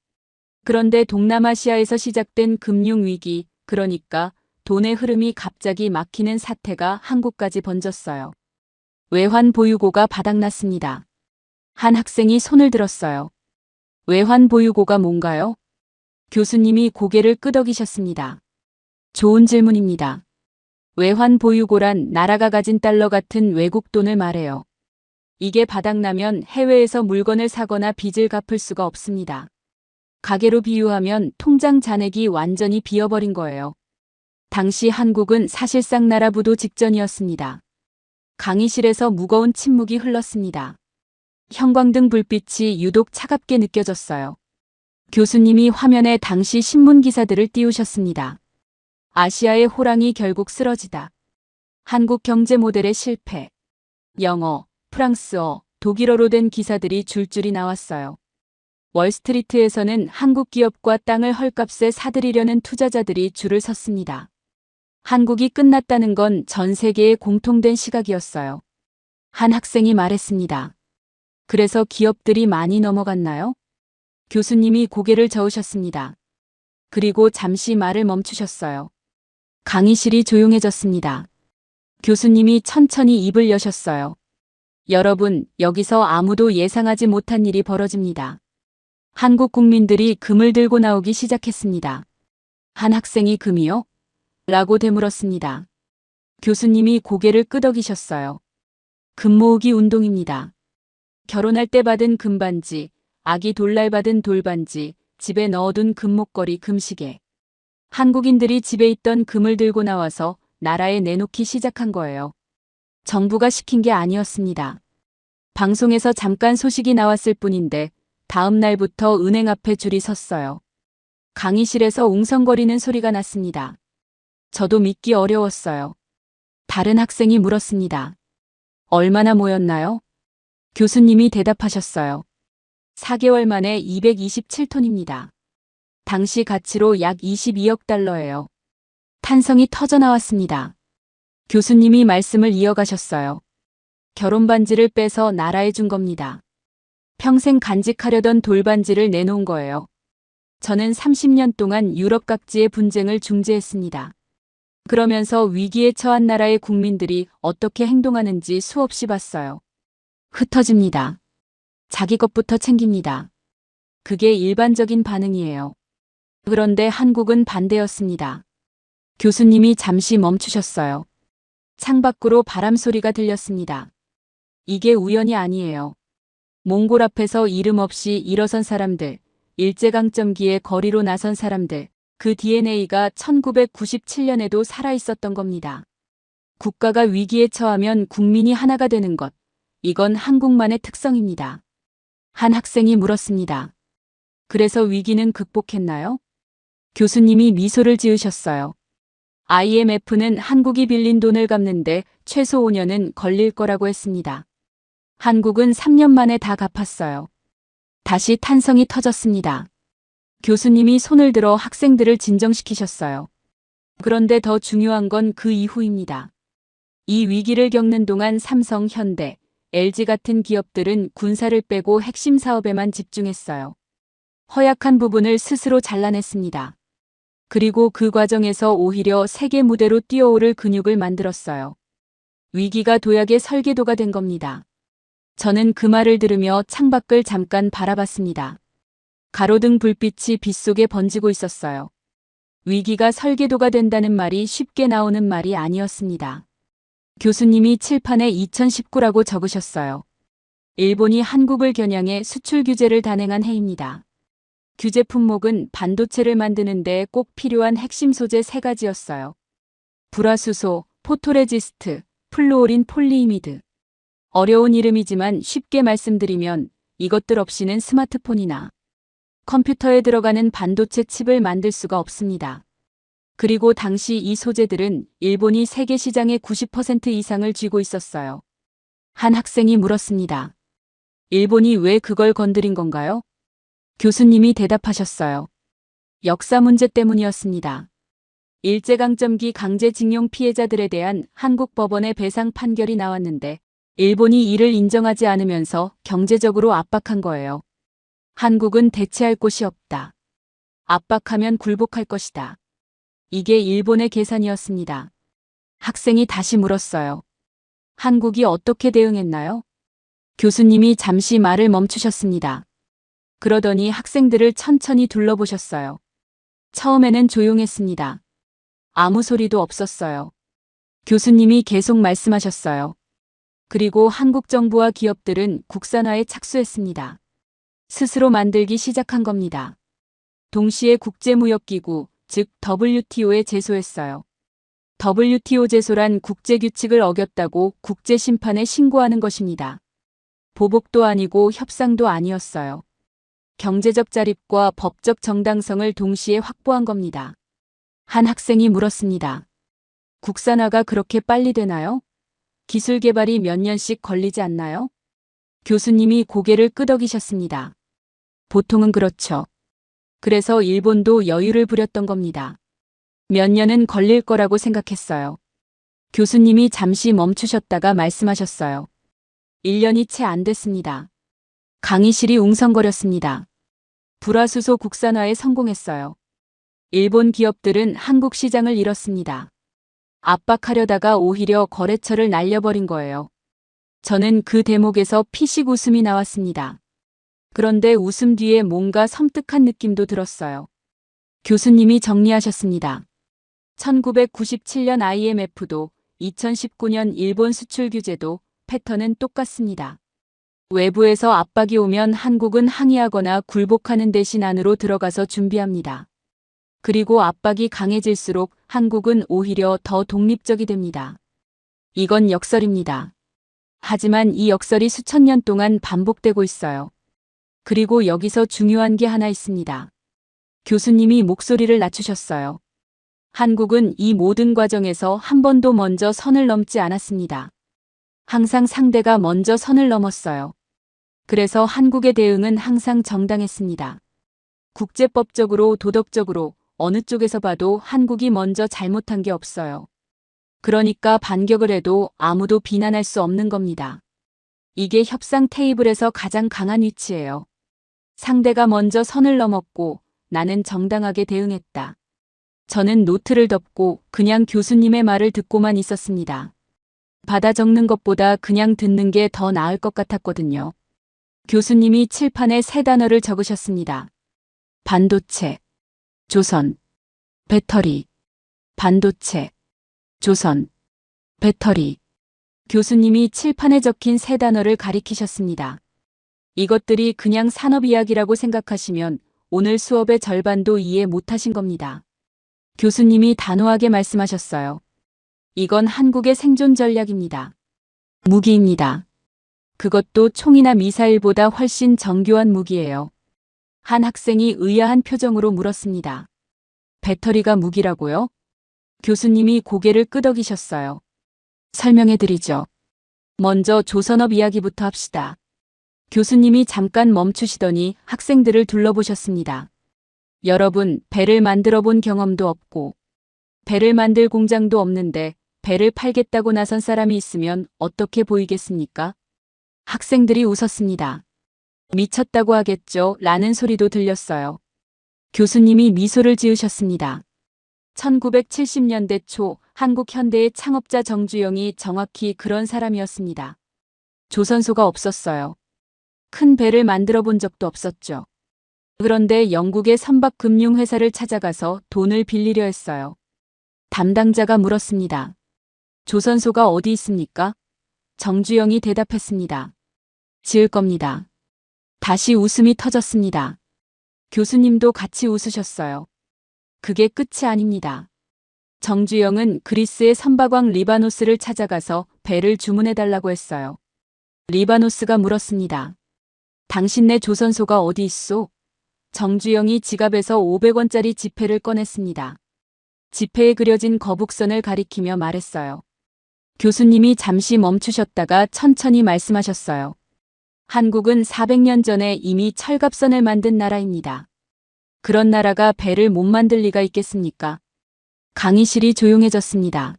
그런데 동남아시아에서 시작된 금융위기, 그러니까 돈의 흐름이 갑자기 막히는 사태가 한국까지 번졌어요. 외환 보유고가 바닥났습니다. 한 학생이 손을 들었어요. 외환 보유고가 뭔가요? 교수님이 고개를 끄덕이셨습니다. 좋은 질문입니다. 외환 보유고란 나라가 가진 달러 같은 외국 돈을 말해요. 이게 바닥나면 해외에서 물건을 사거나 빚을 갚을 수가 없습니다. 가계로 비유하면 통장 잔액이 완전히 비어버린 거예요. 당시 한국은 사실상 나라 부도 직전이었습니다. 강의실에서 무거운 침묵이 흘렀습니다. 형광등 불빛이 유독 차갑게 느껴졌어요. 교수님이 화면에 당시 신문 기사들을 띄우셨습니다. 아시아의 호랑이 결국 쓰러지다. 한국 경제 모델의 실패. 영어, 프랑스어, 독일어로 된 기사들이 줄줄이 나왔어요. 월스트리트에서는 한국 기업과 땅을 헐값에 사들이려는 투자자들이 줄을 섰습니다. 한국이 끝났다는 건 전 세계의 공통된 시각이었어요. 한 학생이 말했습니다. 그래서 기업들이 많이 넘어갔나요? 교수님이 고개를 저으셨습니다. 그리고 잠시 말을 멈추셨어요. 강의실이 조용해졌습니다. 교수님이 천천히 입을 여셨어요. 여러분, 여기서 아무도 예상하지 못한 일이 벌어집니다. 한국 국민들이 금을 들고 나오기 시작했습니다. 한 학생이 금이요? 라고 되물었습니다. 교수님이 고개를 끄덕이셨어요. 금 모으기 운동입니다. 결혼할 때 받은 금반지, 아기 돌날 받은 돌반지, 집에 넣어둔 금목걸이, 금시계. 한국인들이 집에 있던 금을 들고 나와서 나라에 내놓기 시작한 거예요. 정부가 시킨 게 아니었습니다. 방송에서 잠깐 소식이 나왔을 뿐인데 다음 날부터 은행 앞에 줄이 섰어요. 강의실에서 웅성거리는 소리가 났습니다. 저도 믿기 어려웠어요. 다른 학생이 물었습니다. 얼마나 모였나요? 교수님이 대답하셨어요. 4개월 만에 227톤입니다. 당시 가치로 약 22억 달러예요. 탄성이 터져나왔습니다. 교수님이 말씀을 이어가셨어요. 결혼 반지를 빼서 나라에 준 겁니다. 평생 간직하려던 돌반지를 내놓은 거예요. 저는 30년 동안 유럽 각지의 분쟁을 중재했습니다. 그러면서 위기에 처한 나라의 국민들이 어떻게 행동하는지 수없이 봤어요. 흩어집니다. 자기 것부터 챙깁니다. 그게 일반적인 반응이에요. 그런데 한국은 반대였습니다. 교수님이 잠시 멈추셨어요. 창밖으로 바람 소리가 들렸습니다. 이게 우연이 아니에요. 몽골 앞에서 이름 없이 일어선 사람들, 일제강점기에 거리로 나선 사람들, 그 DNA가 1997년에도 살아있었던 겁니다. 국가가 위기에 처하면 국민이 하나가 되는 것, 이건 한국만의 특성입니다. 한 학생이 물었습니다. 그래서 위기는 극복했나요? 교수님이 미소를 지으셨어요. IMF는 한국이 빌린 돈을 갚는데 최소 5년은 걸릴 거라고 했습니다. 한국은 3년 만에 다 갚았어요. 다시 탄성이 터졌습니다. 교수님이 손을 들어 학생들을 진정시키셨어요. 그런데 더 중요한 건 그 이후입니다. 이 위기를 겪는 동안 삼성, 현대, LG 같은 기업들은 군사를 빼고 핵심 사업에만 집중했어요. 허약한 부분을 스스로 잘라냈습니다. 그리고 그 과정에서 오히려 세계 무대로 뛰어오를 근육을 만들었어요. 위기가 도약의 설계도가 된 겁니다. 저는 그 말을 들으며 창밖을 잠깐 바라봤습니다. 가로등 불빛이 빗속에 번지고 있었어요. 위기가 설계도가 된다는 말이 쉽게 나오는 말이 아니었습니다. 교수님이 칠판에 2019라고 적으셨어요. 일본이 한국을 겨냥해 수출 규제를 단행한 해입니다. 규제 품목은 반도체를 만드는 데 꼭 필요한 핵심 소재 3가지였어요. 불화수소, 포토레지스트, 플루오린 폴리이미드. 어려운 이름이지만 쉽게 말씀드리면 이것들 없이는 스마트폰이나 컴퓨터에 들어가는 반도체 칩을 만들 수가 없습니다. 그리고 당시 이 소재들은 일본이 세계 시장의 90% 이상을 쥐고 있었어요. 한 학생이 물었습니다. 일본이 왜 그걸 건드린 건가요? 교수님이 대답하셨어요. 역사 문제 때문이었습니다. 일제강점기 강제징용 피해자들에 대한 한국 법원의 배상 판결이 나왔는데 일본이 이를 인정하지 않으면서 경제적으로 압박한 거예요. 한국은 대체할 곳이 없다. 압박하면 굴복할 것이다. 이게 일본의 계산이었습니다. 학생이 다시 물었어요. 한국이 어떻게 대응했나요? 교수님이 잠시 말을 멈추셨습니다. 그러더니 학생들을 천천히 둘러보셨어요. 처음에는 조용했습니다. 아무 소리도 없었어요. 교수님이 계속 말씀하셨어요. 그리고 한국 정부와 기업들은 국산화에 착수했습니다. 스스로 만들기 시작한 겁니다. 동시에 국제무역기구, 즉 WTO에 제소했어요. WTO 제소란 국제규칙을 어겼다고 국제심판에 신고하는 것입니다. 보복도 아니고 협상도 아니었어요. 경제적 자립과 법적 정당성을 동시에 확보한 겁니다. 한 학생이 물었습니다. 국산화가 그렇게 빨리 되나요? 기술 개발이 몇 년씩 걸리지 않나요? 교수님이 고개를 끄덕이셨습니다. 보통은 그렇죠. 그래서 일본도 여유를 부렸던 겁니다. 몇 년은 걸릴 거라고 생각했어요. 교수님이 잠시 멈추셨다가 말씀하셨어요. 1년이 채 안 됐습니다. 강의실이 웅성거렸습니다. 불화수소 국산화에 성공했어요. 일본 기업들은 한국 시장을 잃었습니다. 압박하려다가 오히려 거래처를 날려버린 거예요. 저는 그 대목에서 피식 웃음이 나왔습니다. 그런데 웃음 뒤에 뭔가 섬뜩한 느낌도 들었어요. 교수님이 정리하셨습니다. 1997년 IMF도 2019년 일본 수출 규제도 패턴은 똑같습니다. 외부에서 압박이 오면 한국은 항의하거나 굴복하는 대신 안으로 들어가서 준비합니다. 그리고 압박이 강해질수록 한국은 오히려 더 독립적이 됩니다. 이건 역설입니다. 하지만 이 역설이 수천 년 동안 반복되고 있어요. 그리고 여기서 중요한 게 하나 있습니다. 교수님이 목소리를 낮추셨어요. 한국은 이 모든 과정에서 한 번도 먼저 선을 넘지 않았습니다. 항상 상대가 먼저 선을 넘었어요. 그래서 한국의 대응은 항상 정당했습니다. 국제법적으로 도덕적으로 어느 쪽에서 봐도 한국이 먼저 잘못한 게 없어요. 그러니까 반격을 해도 아무도 비난할 수 없는 겁니다. 이게 협상 테이블에서 가장 강한 위치예요. 상대가 먼저 선을 넘었고 나는 정당하게 대응했다. 저는 노트를 덮고 그냥 교수님의 말을 듣고만 있었습니다. 받아 적는 것보다 그냥 듣는 게 더 나을 것 같았거든요. 교수님이 칠판에 세 단어를 적으셨습니다. 반도체, 조선, 배터리. 반도체, 조선, 배터리. 교수님이 칠판에 적힌 세 단어를 가리키셨습니다. 이것들이 그냥 산업 이야기라고 생각하시면 오늘 수업의 절반도 이해 못하신 겁니다. 교수님이 단호하게 말씀하셨어요. 이건 한국의 생존 전략입니다. 무기입니다. 그것도 총이나 미사일보다 훨씬 정교한 무기예요. 한 학생이 의아한 표정으로 물었습니다. 배터리가 무기라고요? 교수님이 고개를 끄덕이셨어요. 설명해 드리죠. 먼저 조선업 이야기부터 합시다. 교수님이 잠깐 멈추시더니 학생들을 둘러보셨습니다. 여러분, 배를 만들어 본 경험도 없고, 배를 만들 공장도 없는데 배를 팔겠다고 나선 사람이 있으면 어떻게 보이겠습니까? 학생들이 웃었습니다. 미쳤다고 하겠죠? 라는 소리도 들렸어요. 교수님이 미소를 지으셨습니다. 1970년대 초 한국 현대의 창업자 정주영이 정확히 그런 사람이었습니다. 조선소가 없었어요. 큰 배를 만들어 본 적도 없었죠. 그런데 영국의 선박금융회사를 찾아가서 돈을 빌리려 했어요. 담당자가 물었습니다. 조선소가 어디 있습니까? 정주영이 대답했습니다. 지을 겁니다. 다시 웃음이 터졌습니다. 교수님도 같이 웃으셨어요. 그게 끝이 아닙니다. 정주영은 그리스의 선박왕 리바노스를 찾아가서 배를 주문해달라고 했어요. 리바노스가 물었습니다. 당신네 조선소가 어디 있소? 정주영이 지갑에서 500원짜리 지폐를 꺼냈습니다. 지폐에 그려진 거북선을 가리키며 말했어요. 교수님이 잠시 멈추셨다가 천천히 말씀하셨어요. 한국은 400년 전에 이미 철갑선을 만든 나라입니다. 그런 나라가 배를 못 만들 리가 있겠습니까? 강의실이 조용해졌습니다.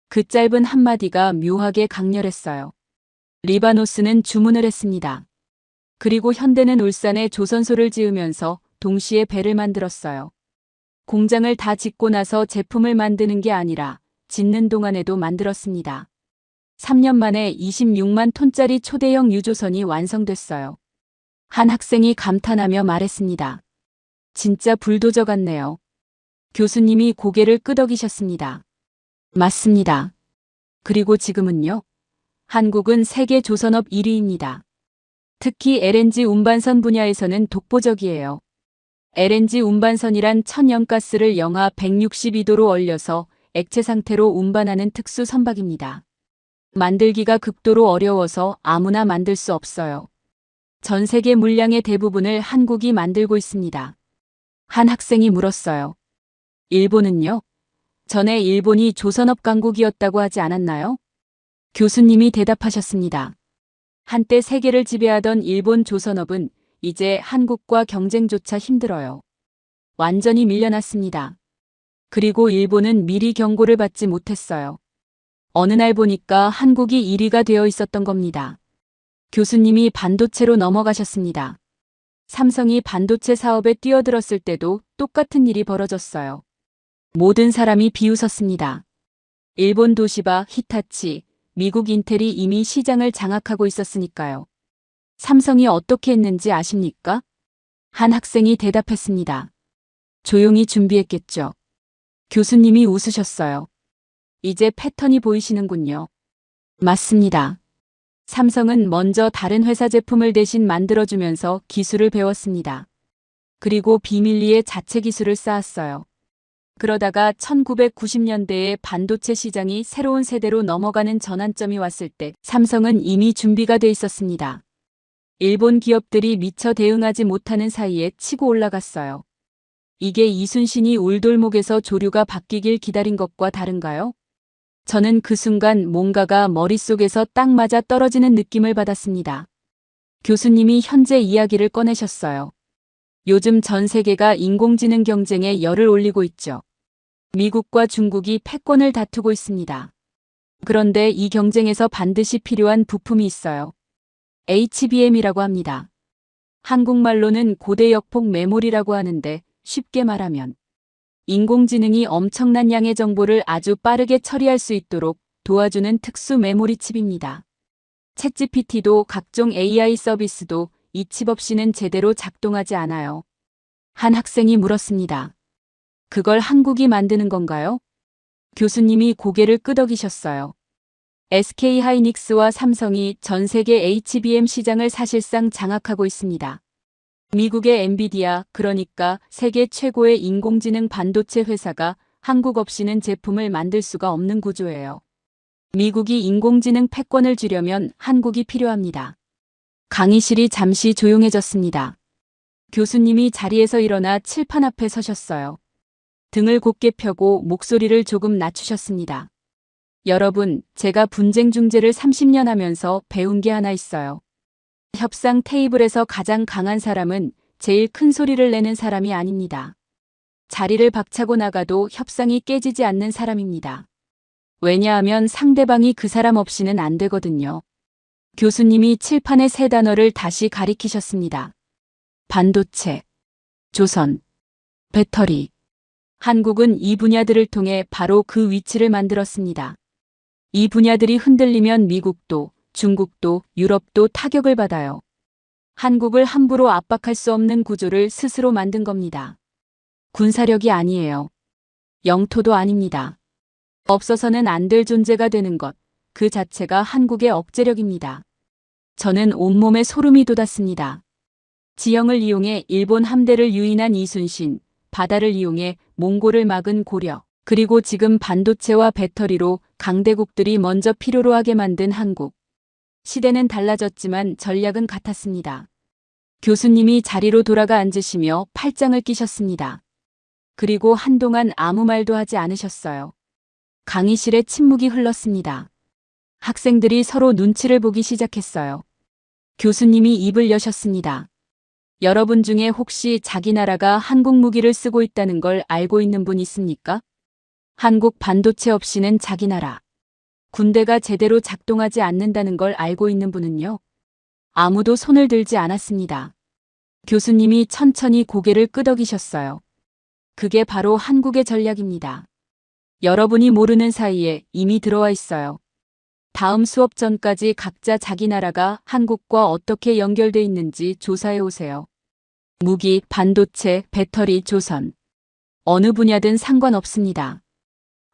그 짧은 한마디가 묘하게 강렬했어요. 리바노스는 주문을 했습니다. 그리고 현대는 울산에 조선소를 지으면서 동시에 배를 만들었어요. 공장을 다 짓고 나서 제품을 만드는 게 아니라 짓는 동안에도 만들었습니다. 3년 만에 26만 톤짜리 초대형 유조선이 완성됐어요. 한 학생이 감탄하며 말했습니다. 진짜 불도저 같네요. 교수님이 고개를 끄덕이셨습니다. 맞습니다. 그리고 지금은요? 한국은 세계 조선업 1위입니다. 특히 LNG 운반선 분야에서는 독보적이에요. LNG 운반선이란 천연가스를 영하 162도로 얼려서 액체 상태로 운반하는 특수 선박입니다. 만들기가 극도로 어려워서 아무나 만들 수 없어요. 전 세계 물량의 대부분을 한국이 만들고 있습니다. 한 학생이 물었어요. 일본은요? 전에 일본이 조선업 강국이었다고 하지 않았나요? 교수님이 대답하셨습니다. 한때 세계를 지배하던 일본 조선업은 이제 한국과 경쟁조차 힘들어요. 완전히 밀려났습니다. 그리고 일본은 미리 경고를 받지 못했어요. 어느 날 보니까 한국이 1위가 되어 있었던 겁니다. 교수님이 반도체로 넘어가셨습니다. 삼성이 반도체 사업에 뛰어들었을 때도 똑같은 일이 벌어졌어요. 모든 사람이 비웃었습니다. 일본 도시바, 히타치, 미국 인텔이 이미 시장을 장악하고 있었으니까요. 삼성이 어떻게 했는지 아십니까? 한 학생이 대답했습니다. 조용히 준비했겠죠. 교수님이 웃으셨어요. 이제 패턴이 보이시는군요. 맞습니다. 삼성은 먼저 다른 회사 제품을 대신 만들어주면서 기술을 배웠습니다. 그리고 비밀리에 자체 기술을 쌓았어요. 그러다가 1990년대에 반도체 시장이 새로운 세대로 넘어가는 전환점이 왔을 때 삼성은 이미 준비가 돼 있었습니다. 일본 기업들이 미처 대응하지 못하는 사이에 치고 올라갔어요. 이게 이순신이 울돌목에서 조류가 바뀌길 기다린 것과 다른가요? 저는 그 순간 뭔가가 머릿속에서 딱 맞아 떨어지는 느낌을 받았습니다. 교수님이 현재 이야기를 꺼내셨어요. 요즘 전 세계가 인공지능 경쟁에 열을 올리고 있죠. 미국과 중국이 패권을 다투고 있습니다. 그런데 이 경쟁에서 반드시 필요한 부품이 있어요. HBM이라고 합니다. 한국말로는 고대 역폭 메모리라고 하는데 쉽게 말하면 인공지능이 엄청난 양의 정보를 아주 빠르게 처리할 수 있도록 도와주는 특수 메모리 칩입니다. 챗GPT도 각종 AI 서비스도 이 칩 없이는 제대로 작동하지 않아요. 한 학생이 물었습니다. 그걸 한국이 만드는 건가요? 교수님이 고개를 끄덕이셨어요. SK하이닉스와 삼성이 전 세계 HBM 시장을 사실상 장악하고 있습니다. 미국의 엔비디아, 그러니까 세계 최고의 인공지능 반도체 회사가 한국 없이는 제품을 만들 수가 없는 구조예요. 미국이 인공지능 패권을 쥐려면 한국이 필요합니다. 강의실이 잠시 조용해졌습니다. 교수님이 자리에서 일어나 칠판 앞에 서셨어요. 등을 곧게 펴고 목소리를 조금 낮추셨습니다. 여러분, 제가 분쟁 중재를 30년 하면서 배운 게 하나 있어요. 협상 테이블에서 가장 강한 사람은 제일 큰 소리를 내는 사람이 아닙니다. 자리를 박차고 나가도 협상이 깨지지 않는 사람입니다. 왜냐하면 상대방이 그 사람 없이는 안 되거든요. 교수님이 칠판의 세 단어를 다시 가리키셨습니다. 반도체, 조선, 배터리. 한국은 이 분야들을 통해 바로 그 위치를 만들었습니다. 이 분야들이 흔들리면 미국도, 중국도, 유럽도 타격을 받아요. 한국을 함부로 압박할 수 없는 구조를 스스로 만든 겁니다. 군사력이 아니에요. 영토도 아닙니다. 없어서는 안 될 존재가 되는 것, 그 자체가 한국의 억제력입니다. 저는 온몸에 소름이 돋았습니다. 지형을 이용해 일본 함대를 유인한 이순신, 바다를 이용해 몽골을 막은 고려, 그리고 지금 반도체와 배터리로 강대국들이 먼저 필요로 하게 만든 한국. 시대는 달라졌지만 전략은 같았습니다. 교수님이 자리로 돌아가 앉으시며 팔짱을 끼셨습니다. 그리고 한동안 아무 말도 하지 않으셨어요. 강의실에 침묵이 흘렀습니다. 학생들이 서로 눈치를 보기 시작했어요. 교수님이 입을 여셨습니다. 여러분 중에 혹시 자기 나라가 한국 무기를 쓰고 있다는 걸 알고 있는 분 있습니까? 한국 반도체 없이는 자기 나라, 군대가 제대로 작동하지 않는다는 걸 알고 있는 분은요? 아무도 손을 들지 않았습니다. 교수님이 천천히 고개를 끄덕이셨어요. 그게 바로 한국의 전략입니다. 여러분이 모르는 사이에 이미 들어와 있어요. 다음 수업 전까지 각자 자기 나라가 한국과 어떻게 연결돼 있는지 조사해 오세요. 무기, 반도체, 배터리, 조선. 어느 분야든 상관없습니다.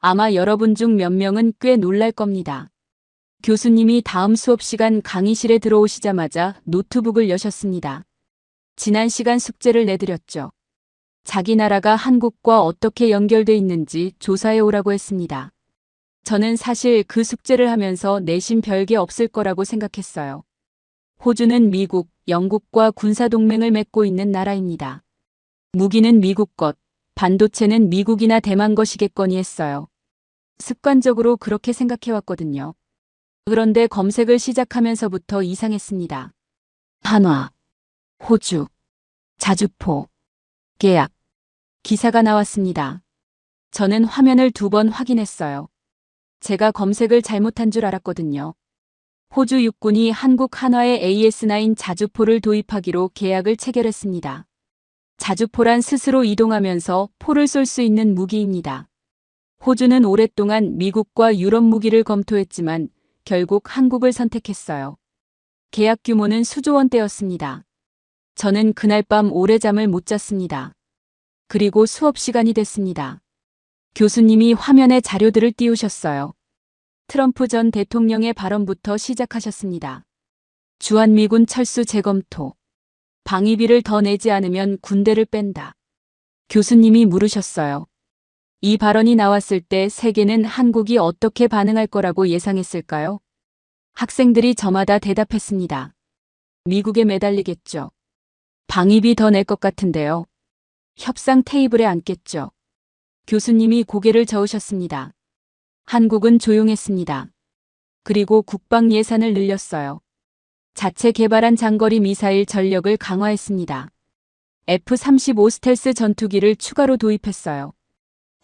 아마 여러분 중 몇 명은 꽤 놀랄 겁니다. 교수님이 다음 수업 시간 강의실에 들어오시자마자 노트북을 여셨습니다. 지난 시간 숙제를 내드렸죠. 자기 나라가 한국과 어떻게 연결돼 있는지 조사해 오라고 했습니다. 저는 사실 그 숙제를 하면서 내심 별게 없을 거라고 생각했어요. 호주는 미국, 영국과 군사동맹을 맺고 있는 나라입니다. 무기는 미국 것, 반도체는 미국이나 대만 것이겠거니 했어요. 습관적으로 그렇게 생각해왔거든요. 그런데 검색을 시작하면서부터 이상했습니다. 한화, 호주, 자주포, 계약, 기사가 나왔습니다. 저는 화면을 2번 확인했어요. 제가 검색을 잘못한 줄 알았거든요. 호주 육군이 한국 한화에 AS9 자주포를 도입하기로 계약을 체결했습니다. 자주포란 스스로 이동하면서 포를 쏠 수 있는 무기입니다. 호주는 오랫동안 미국과 유럽 무기를 검토했지만 결국 한국을 선택했어요. 계약 규모는 수조 원대였습니다. 저는 그날 밤 오래 잠을 못 잤습니다. 그리고 수업 시간이 됐습니다. 교수님이 화면에 자료들을 띄우셨어요. 트럼프 전 대통령의 발언부터 시작하셨습니다. 주한미군 철수 재검토. 방위비를 더 내지 않으면 군대를 뺀다. 교수님이 물으셨어요. 이 발언이 나왔을 때 세계는 한국이 어떻게 반응할 거라고 예상했을까요? 학생들이 저마다 대답했습니다. 미국에 매달리겠죠. 방위비 더 낼 것 같은데요. 협상 테이블에 앉겠죠. 교수님이 고개를 저으셨습니다. 한국은 조용했습니다. 그리고 국방 예산을 늘렸어요. 자체 개발한 장거리 미사일 전력을 강화했습니다. F-35 스텔스 전투기를 추가로 도입했어요.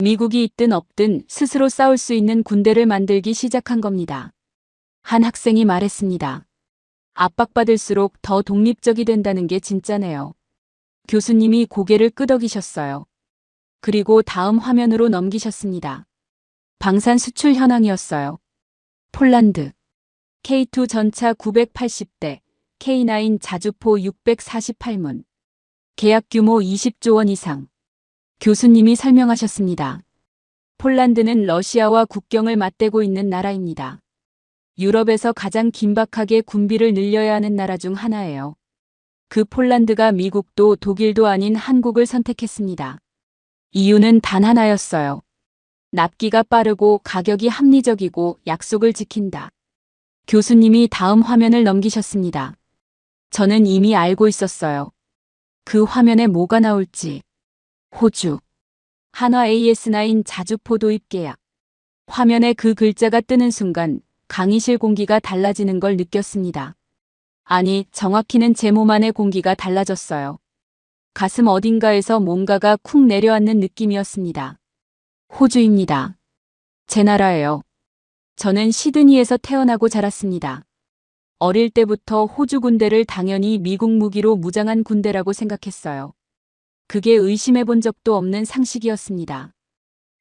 미국이 있든 없든 스스로 싸울 수 있는 군대를 만들기 시작한 겁니다. 한 학생이 말했습니다. 압박받을수록 더 독립적이 된다는 게 진짜네요. 교수님이 고개를 끄덕이셨어요. 그리고 다음 화면으로 넘기셨습니다. 방산 수출 현황이었어요. 폴란드. K2 전차 980대, K9 자주포 648문. 계약 규모 20조 원 이상. 교수님이 설명하셨습니다. 폴란드는 러시아와 국경을 맞대고 있는 나라입니다. 유럽에서 가장 긴박하게 군비를 늘려야 하는 나라 중 하나예요. 그 폴란드가 미국도 독일도 아닌 한국을 선택했습니다. 이유는 단 하나였어요. 납기가 빠르고 가격이 합리적이고 약속을 지킨다. 교수님이 다음 화면을 넘기셨습니다. 저는 이미 알고 있었어요. 그 화면에 뭐가 나올지. 호주. 한화 AS9 자주포 도입 계약. 화면에 그 글자가 뜨는 순간 강의실 공기가 달라지는 걸 느꼈습니다. 아니, 정확히는 제 몸 안의 공기가 달라졌어요. 가슴 어딘가에서 뭔가가 쿵 내려앉는 느낌이었습니다. 호주입니다. 제 나라예요. 저는 시드니에서 태어나고 자랐습니다. 어릴 때부터 호주 군대를 당연히 미국 무기로 무장한 군대라고 생각했어요. 그게 의심해 본 적도 없는 상식이었습니다.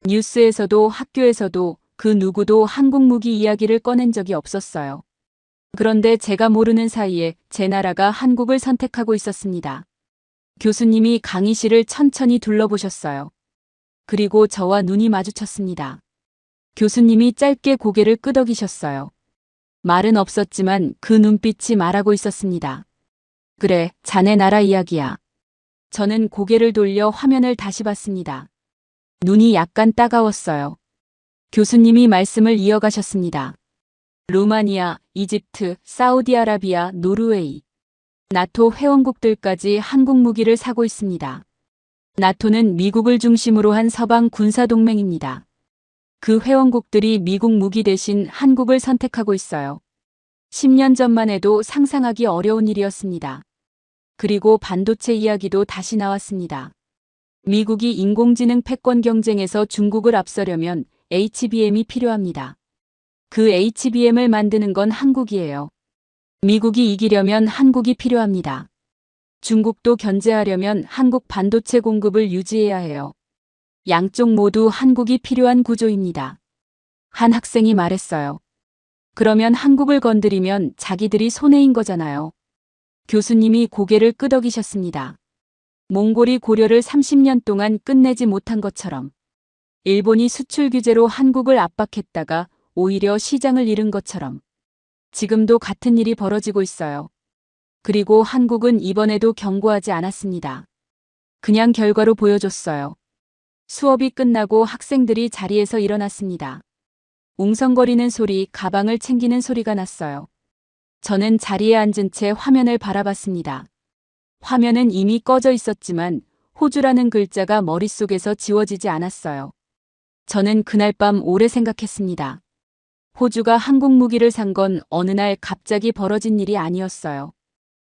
뉴스에서도 학교에서도 그 누구도 한국 무기 이야기를 꺼낸 적이 없었어요. 그런데 제가 모르는 사이에 제 나라가 한국을 선택하고 있었습니다. 교수님이 강의실을 천천히 둘러보셨어요. 그리고 저와 눈이 마주쳤습니다. 교수님이 짧게 고개를 끄덕이셨어요. 말은 없었지만 그 눈빛이 말하고 있었습니다. 그래, 자네 나라 이야기야. 저는 고개를 돌려 화면을 다시 봤습니다. 눈이 약간 따가웠어요. 교수님이 말씀을 이어가셨습니다. 루마니아, 이집트, 사우디아라비아, 노르웨이. 나토 회원국들까지 한국 무기를 사고 있습니다. 나토는 미국을 중심으로 한 서방 군사동맹입니다. 그 회원국들이 미국 무기 대신 한국을 선택하고 있어요. 10년 전만 해도 상상하기 어려운 일이었습니다. 그리고 반도체 이야기도 다시 나왔습니다. 미국이 인공지능 패권 경쟁에서 중국을 앞서려면 HBM이 필요합니다. 그 HBM을 만드는 건 한국이에요. 미국이 이기려면 한국이 필요합니다. 중국도 견제하려면 한국 반도체 공급을 유지해야 해요. 양쪽 모두 한국이 필요한 구조입니다. 한 학생이 말했어요. 그러면 한국을 건드리면 자기들이 손해인 거잖아요. 교수님이 고개를 끄덕이셨습니다. 몽골이 고려를 30년 동안 끝내지 못한 것처럼 일본이 수출 규제로 한국을 압박했다가 오히려 시장을 잃은 것처럼 지금도 같은 일이 벌어지고 있어요. 그리고 한국은 이번에도 경고하지 않았습니다. 그냥 결과로 보여줬어요. 수업이 끝나고 학생들이 자리에서 일어났습니다. 웅성거리는 소리, 가방을 챙기는 소리가 났어요. 저는 자리에 앉은 채 화면을 바라봤습니다. 화면은 이미 꺼져 있었지만 호주라는 글자가 머릿속에서 지워지지 않았어요. 저는 그날 밤 오래 생각했습니다. 호주가 한국 무기를 산 건 어느 날 갑자기 벌어진 일이 아니었어요.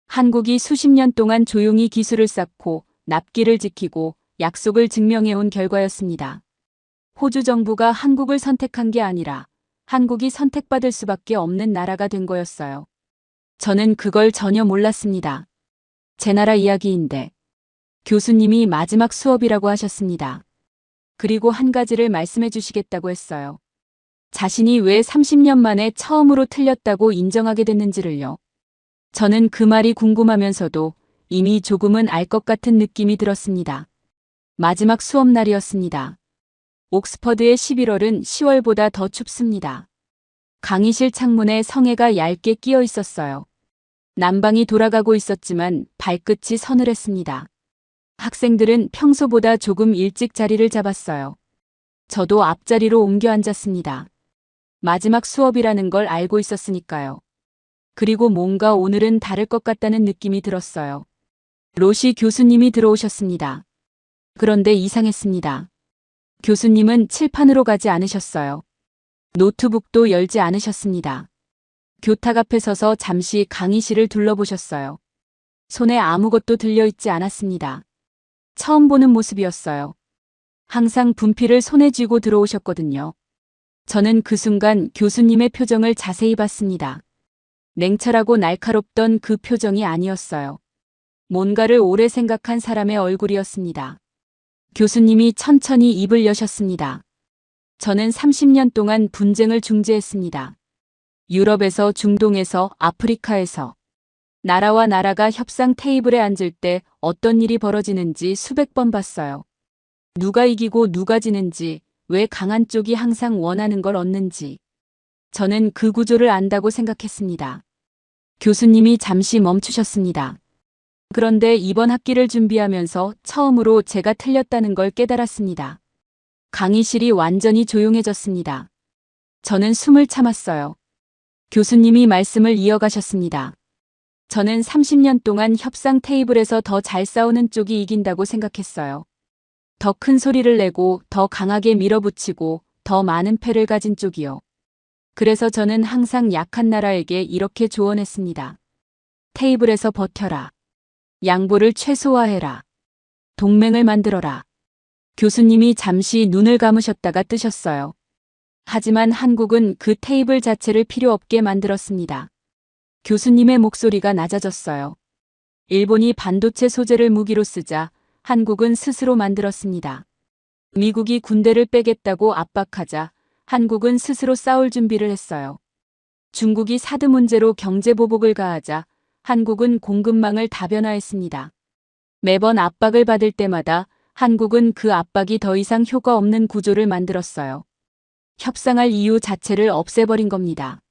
한국이 수십 년 동안 조용히 기술을 쌓고 납기를 지키고 약속을 증명해온 결과였습니다. 호주 정부가 한국을 선택한 게 아니라 한국이 선택받을 수밖에 없는 나라가 된 거였어요. 저는 그걸 전혀 몰랐습니다. 제 나라 이야기인데. 교수님이 마지막 수업이라고 하셨습니다. 그리고 한 가지를 말씀해 주시겠다고 했어요. 자신이 왜 30년 만에 처음으로 틀렸다고 인정하게 됐는지를요. 저는 그 말이 궁금하면서도 이미 조금은 알 것 같은 느낌이 들었습니다. 마지막 수업 날이었습니다. 옥스퍼드의 11월은 10월보다 더 춥습니다. 강의실 창문에 성에가 얇게 끼어 있었어요. 난방이 돌아가고 있었지만 발끝이 서늘했습니다. 학생들은 평소보다 조금 일찍 자리를 잡았어요. 저도 앞자리로 옮겨 앉았습니다. 마지막 수업이라는 걸 알고 있었으니까요. 그리고 뭔가 오늘은 다를 것 같다는 느낌이 들었어요. 로시 교수님이 들어오셨습니다. 그런데 이상했습니다. 교수님은 칠판으로 가지 않으셨어요. 노트북도 열지 않으셨습니다. 교탁 앞에 서서 잠시 강의실을 둘러보셨어요. 손에 아무것도 들려있지 않았습니다. 처음 보는 모습이었어요. 항상 분필을 손에 쥐고 들어오셨거든요. 저는 그 순간 교수님의 표정을 자세히 봤습니다. 냉철하고 날카롭던 그 표정이 아니었어요. 뭔가를 오래 생각한 사람의 얼굴이었습니다. 교수님이 천천히 입을 여셨습니다. 저는 30년 동안 분쟁을 중재했습니다. 유럽에서, 중동에서, 아프리카에서. 나라와 나라가 협상 테이블에 앉을 때 어떤 일이 벌어지는지 수백 번 봤어요. 누가 이기고 누가 지는지, 왜 강한 쪽이 항상 원하는 걸 얻는지. 저는 그 구조를 안다고 생각했습니다. 교수님이 잠시 멈추셨습니다. 그런데 이번 학기를 준비하면서 처음으로 제가 틀렸다는 걸 깨달았습니다. 강의실이 완전히 조용해졌습니다. 저는 숨을 참았어요. 교수님이 말씀을 이어가셨습니다. 저는 30년 동안 협상 테이블에서 더 잘 싸우는 쪽이 이긴다고 생각했어요. 더 큰 소리를 내고 더 강하게 밀어붙이고 더 많은 패를 가진 쪽이요. 그래서 저는 항상 약한 나라에게 이렇게 조언했습니다. 테이블에서 버텨라. 양보를 최소화해라. 동맹을 만들어라. 교수님이 잠시 눈을 감으셨다가 뜨셨어요. 하지만 한국은 그 테이블 자체를 필요 없게 만들었습니다. 교수님의 목소리가 낮아졌어요. 일본이 반도체 소재를 무기로 쓰자 한국은 스스로 만들었습니다. 미국이 군대를 빼겠다고 압박하자 한국은 스스로 싸울 준비를 했어요. 중국이 사드 문제로 경제 보복을 가하자 한국은 공급망을 다변화했습니다. 매번 압박을 받을 때마다 한국은 그 압박이 더 이상 효과 없는 구조를 만들었어요. 협상할 이유 자체를 없애버린 겁니다.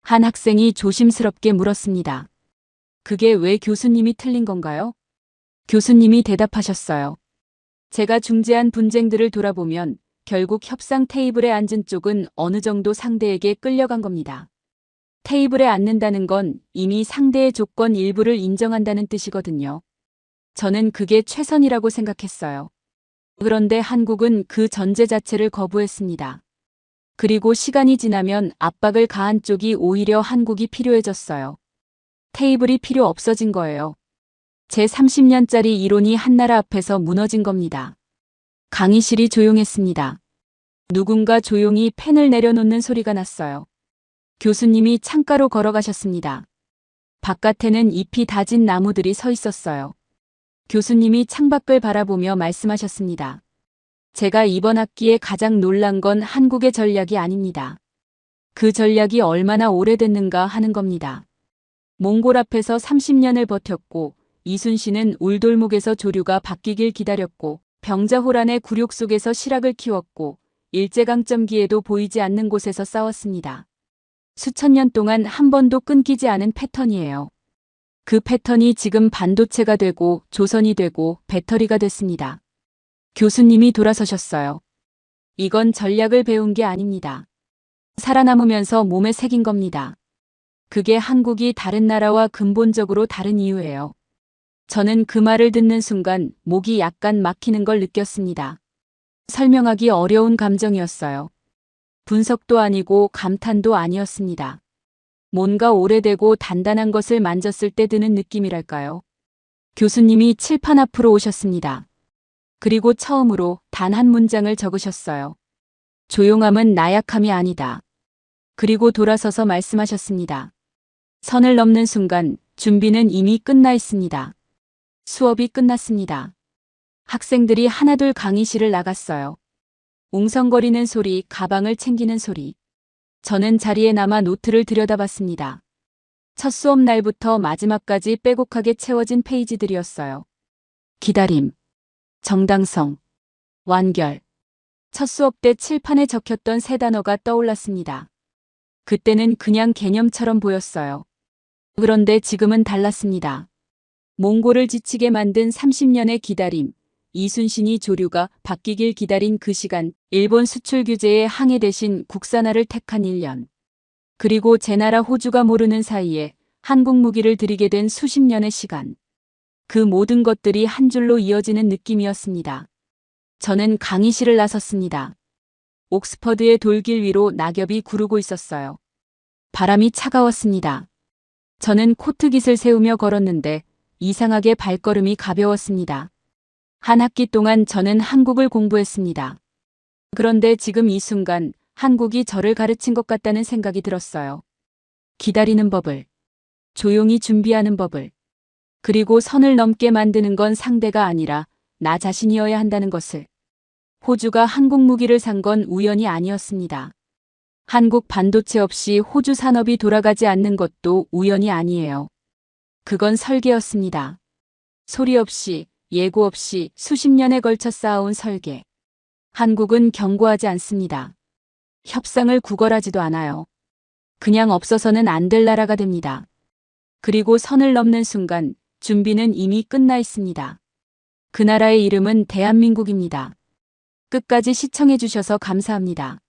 한 학생이 조심스럽게 물었습니다. 그게 왜 교수님이 틀린 건가요? 교수님이 대답하셨어요. 제가 중재한 분쟁들을 돌아보면 결국 협상 테이블에 앉은 쪽은 어느 정도 상대에게 끌려간 겁니다. 테이블에 앉는다는 건 이미 상대의 조건 일부를 인정한다는 뜻이거든요. 저는 그게 최선이라고 생각했어요. 그런데 한국은 그 전제 자체를 거부했습니다. 그리고 시간이 지나면 압박을 가한 쪽이 오히려 한국이 필요해졌어요. 테이블이 필요 없어진 거예요. 제 30년짜리 이론이 한나라 앞에서 무너진 겁니다. 강의실이 조용했습니다. 누군가 조용히 펜을 내려놓는 소리가 났어요. 교수님이 창가로 걸어가셨습니다. 바깥에는 잎이 다진 나무들이 서 있었어요. 교수님이 창밖을 바라보며 말씀하셨습니다. 제가 이번 학기에 가장 놀란 건 한국의 전략이 아닙니다. 그 전략이 얼마나 오래됐는가 하는 겁니다. 몽골 앞에서 30년을 버텼고 이순신은 울돌목에서 조류가 바뀌길 기다렸고 병자호란의 굴욕 속에서 실학을 키웠고 일제강점기에도 보이지 않는 곳에서 싸웠습니다. 수천 년 동안 한 번도 끊기지 않은 패턴이에요. 그 패턴이 지금 반도체가 되고 조선이 되고 배터리가 됐습니다. 교수님이 돌아서셨어요. 이건 전략을 배운 게 아닙니다. 살아남으면서 몸에 새긴 겁니다. 그게 한국이 다른 나라와 근본적으로 다른 이유예요. 저는 그 말을 듣는 순간 목이 약간 막히는 걸 느꼈습니다. 설명하기 어려운 감정이었어요. 분석도 아니고 감탄도 아니었습니다. 뭔가 오래되고 단단한 것을 만졌을 때 드는 느낌이랄까요. 교수님이 칠판 앞으로 오셨습니다. 그리고 처음으로 단 한 문장을 적으셨어요. 조용함은 나약함이 아니다. 그리고 돌아서서 말씀하셨습니다. 선을 넘는 순간 준비는 이미 끝나 있습니다. 수업이 끝났습니다. 학생들이 하나둘 강의실을 나갔어요. 웅성거리는 소리, 가방을 챙기는 소리. 저는 자리에 남아 노트를 들여다봤습니다. 첫 수업 날부터 마지막까지 빼곡하게 채워진 페이지들이었어요. 기다림, 정당성, 완결. 첫 수업 때 칠판에 적혔던 세 단어가 떠올랐습니다. 그때는 그냥 개념처럼 보였어요. 그런데 지금은 달랐습니다. 몽골을 지치게 만든 30년의 기다림, 이순신이 조류가 바뀌길 기다린 그 시간, 일본 수출 규제의 항해 대신 국산화를 택한 1년. 그리고 제 나라 호주가 모르는 사이에 한국 무기를 들이게 된 수십 년의 시간. 그 모든 것들이 한 줄로 이어지는 느낌이었습니다. 저는 강의실을 나섰습니다. 옥스퍼드의 돌길 위로 낙엽이 구르고 있었어요. 바람이 차가웠습니다. 저는 코트깃을 세우며 걸었는데 이상하게 발걸음이 가벼웠습니다. 한 학기 동안 저는 한국을 공부했습니다. 그런데 지금 이 순간 한국이 저를 가르친 것 같다는 생각이 들었어요. 기다리는 법을, 조용히 준비하는 법을, 그리고 선을 넘게 만드는 건 상대가 아니라 나 자신이어야 한다는 것을. 호주가 한국 무기를 산 건 우연이 아니었습니다. 한국 반도체 없이 호주 산업이 돌아가지 않는 것도 우연이 아니에요. 그건 설계였습니다. 소리 없이, 예고 없이 수십 년에 걸쳐 쌓아온 설계. 한국은 경고하지 않습니다. 협상을 구걸하지도 않아요. 그냥 없어서는 안 될 나라가 됩니다. 그리고 선을 넘는 순간 준비는 이미 끝나 있습니다. 그 나라의 이름은 대한민국입니다. 끝까지 시청해 주셔서 감사합니다.